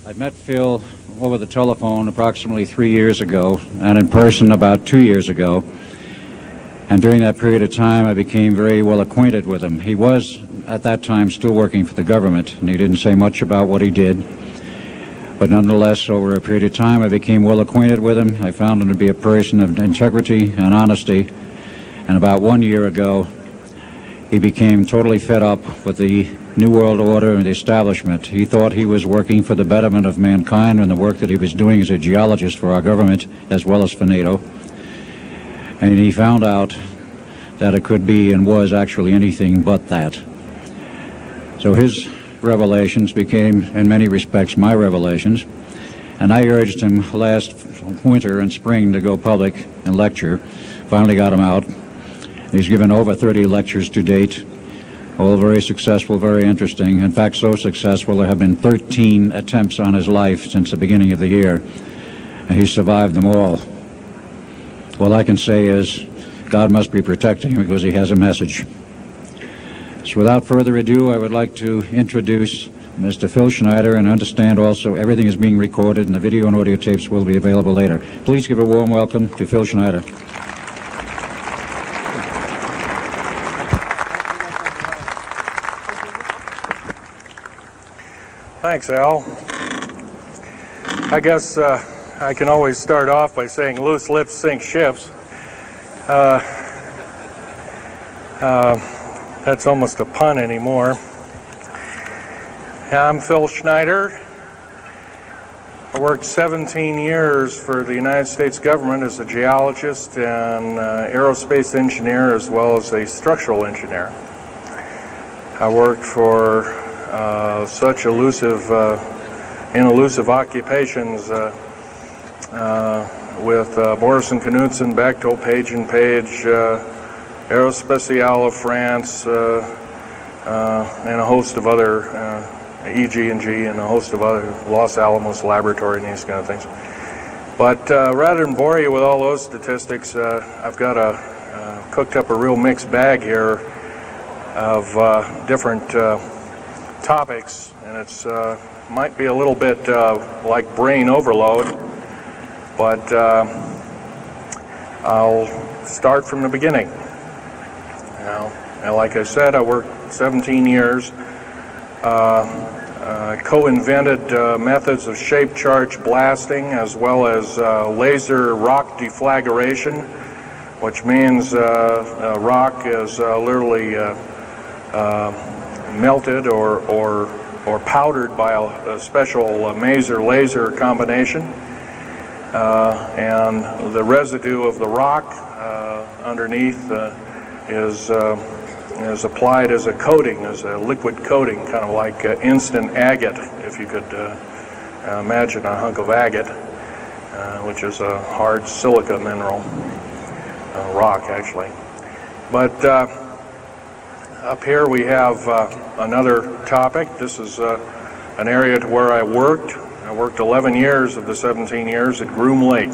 I met Phil over the telephone approximately 3 years ago, and in person about 2 years ago. And during that period of time, I became very well acquainted with him. He was, at that time, still working for the government, and he didn't say much about what he did. But nonetheless, over a period of time, I became well acquainted with him. I found him to be a person of integrity and honesty. And about 1 year ago, he became totally fed up with the New World Order and the establishment. He thought he was working for the betterment of mankind and the work that he was doing as a geologist for our government as well as for NATO. And he found out that it could be and was actually anything but that. So his revelations became, in many respects, my revelations. And I urged him last winter and spring to go public and lecture. Finally got him out. He's given over 30 lectures to date, all very successful, very interesting. In fact, so successful there have been 13 attempts on his life since the beginning of the year, and he survived them all. All I can say is God must be protecting him because he has a message. So without further ado, I would like to introduce Mr. Phil Schneider, and understand also everything is being recorded and the video and audio tapes will be available later. Please give a warm welcome to Phil Schneider. Thanks, Al. I guess I can always start off by saying loose lips sink ships. That's almost a pun anymore. I'm Phil Schneider. I worked 17 years for the United States government as a geologist and aerospace engineer as well as a structural engineer. I worked for such elusive occupations with Morrison Knudsen, Bechtel, Page & Page, Aerospatiale of France, and a host of other, EG&G and a host of other, Los Alamos Laboratory and these kind of things. But rather than bore you with all those statistics, I've got cooked up a real mixed bag here of different topics, and it's might be a little bit like brain overload, but I'll start from the beginning. Now, like I said, I worked 17 years. Co-invented methods of shape charge blasting as well as laser rock deflagration, which means rock is literally melted or powdered by a special laser combination, and the residue of the rock underneath is applied as a coating, as a liquid coating, kind of like instant agate, if you could imagine a hunk of agate, which is a hard silica mineral, rock actually. But up here we have another topic. This is an area to where I worked. I worked 11 years of the 17 years at Groom Lake,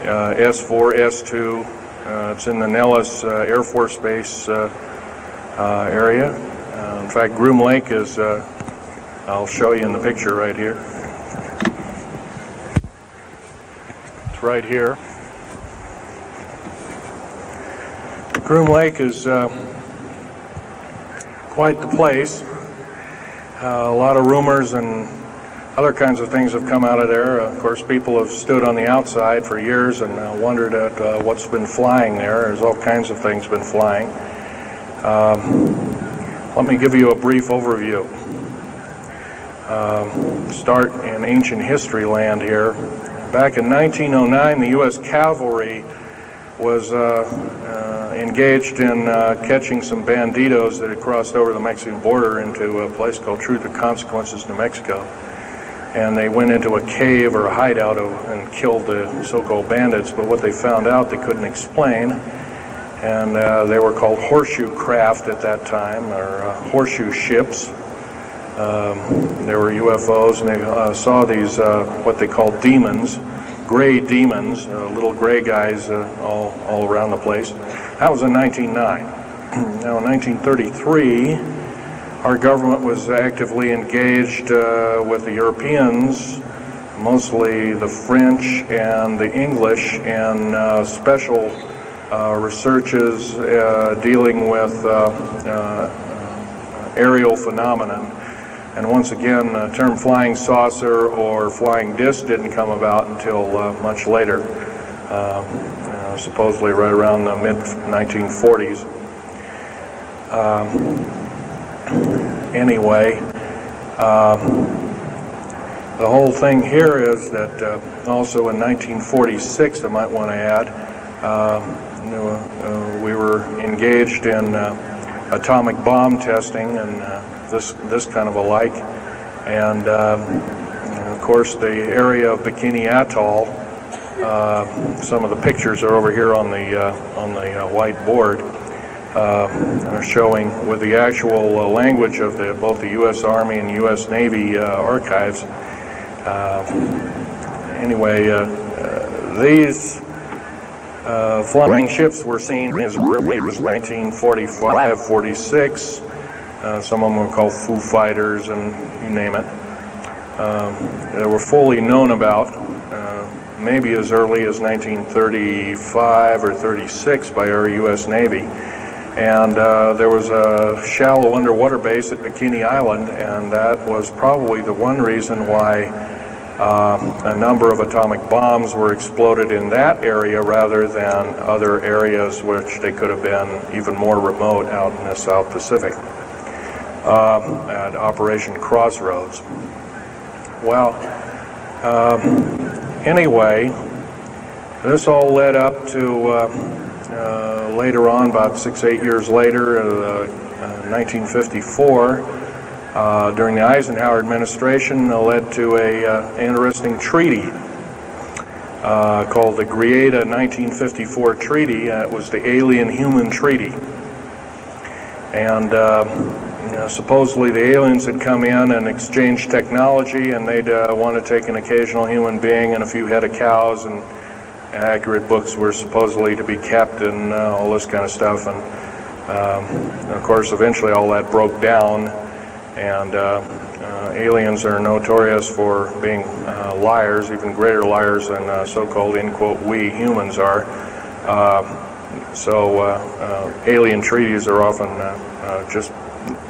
S4, S2. It's in the Nellis Air Force Base area. In fact, Groom Lake is, I'll show you in the picture right here. It's right here. Groom Lake is quite the place. A lot of rumors and other kinds of things have come out of there. Of course, people have stood on the outside for years and wondered at what's been flying there. There's all kinds of things been flying. Let me give you a brief overview. Start in ancient history land here. Back in 1909, the U.S. cavalry was engaged in catching some banditos that had crossed over the Mexican border into a place called Truth and Consequences, New Mexico. And they went into a cave or a hideout and killed the so-called bandits, but what they found out they couldn't explain. And they were called horseshoe craft at that time, or horseshoe ships. There were UFOs, and they saw these, what they called demons, gray demons, little gray guys all around the place. That was in 1909. Now in 1933, our government was actively engaged with the Europeans, mostly the French and the English, in special researches dealing with aerial phenomenon. And once again, the term flying saucer or flying disc didn't come about until much later, supposedly right around the mid-1940s. Anyway, the whole thing here is that also in 1946, I might want to add, we were engaged in atomic bomb testing and this kind of a like, and of course the area of Bikini Atoll. Some of the pictures are over here on the white board, showing with the actual language of both the U.S. Army and U.S. Navy archives. Anyway, these flying ships were seen as early as 1945, 46. Some of them were called Foo Fighters, and you name it. They were fully known about, maybe as early as 1935 or 36 by our U.S. Navy. And there was a shallow underwater base at Bikini Island, and that was probably the one reason why a number of atomic bombs were exploded in that area rather than other areas which they could have been even more remote out in the South Pacific at Operation Crossroads. Well, anyway, this all led up to later on, about 6-8 years later, 1954, during the Eisenhower administration, led to an interesting treaty called the Greada 1954 Treaty. It was the Alien-Human Treaty. And supposedly the aliens had come in and exchanged technology, and they'd want to take an occasional human being and a few head of cows, and accurate books were supposedly to be kept and all this kind of stuff. And of course, eventually all that broke down, and aliens are notorious for being liars, even greater liars than so-called, in quote, we humans are. So alien treaties are often just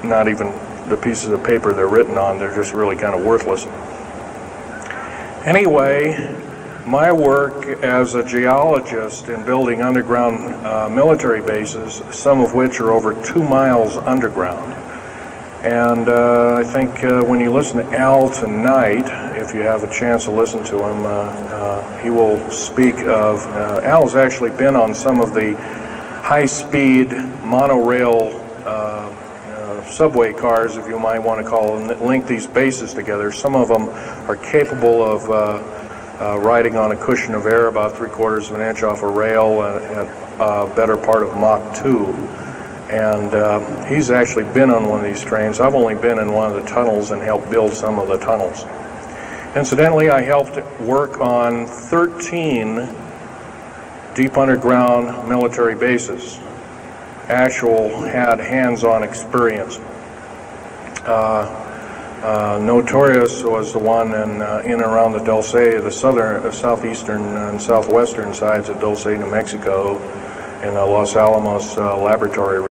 not even the pieces of paper they're written on, they're just really kind of worthless. Anyway, my work as a geologist in building underground military bases, some of which are over 2 miles underground. And I think when you listen to Al tonight, if you have a chance to listen to him, he will speak of, Al's actually been on some of the high-speed monorail subway cars, if you might want to call them, that link these bases together. Some of them are capable of riding on a cushion of air about 3/4 of an inch off a rail at a better part of Mach 2. And he's actually been on one of these trains. I've only been in one of the tunnels and helped build some of the tunnels. Incidentally, I helped work on 13 deep underground military bases. Had hands-on experience. Notorious was the one in and around the Dulce, the southeastern and southwestern sides of Dulce, New Mexico, in the Los Alamos laboratory.